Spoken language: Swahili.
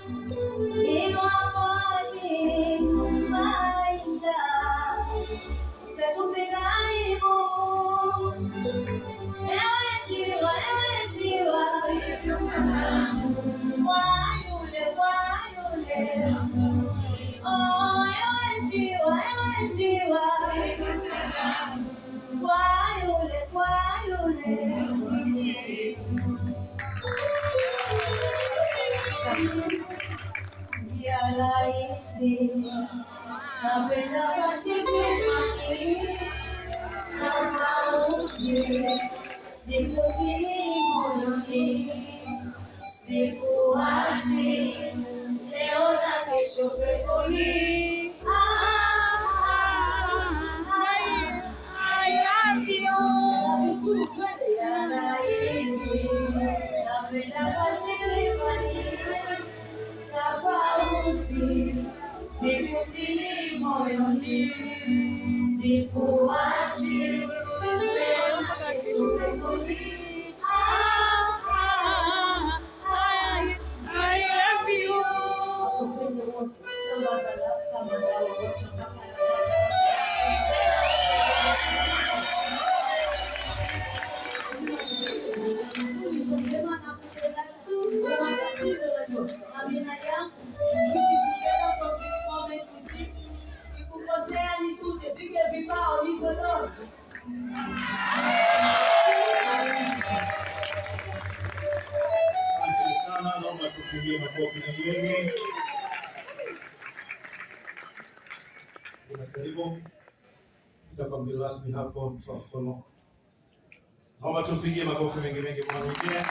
iwapo ni maisha itatufika aibu. Ewe njiwa, kwa yule, oh, ewe njiwa, kwa yule. Ya laiti napenda pasikifani tofauti, sikutili moyoni, sikuachi leo na kesho peponi. Ya laiti napenda pasikifani tofauti, sikutili moyoni, sikuachi leo na kesho peponi. Wakutende wote sambaza love kama dawa, wacha kama nilishasema na kupenda kwa matatizo najua amina yangu. We see together from this moment we see. Nikukosea nisute, pige vibao hizo dogo. Asante sana, naomba tupigie makofi na mengi. Karibu. Tutakuwa mgeni rasmi hapo mkono. Naomba tupigie makofi mengi kwa mwingine.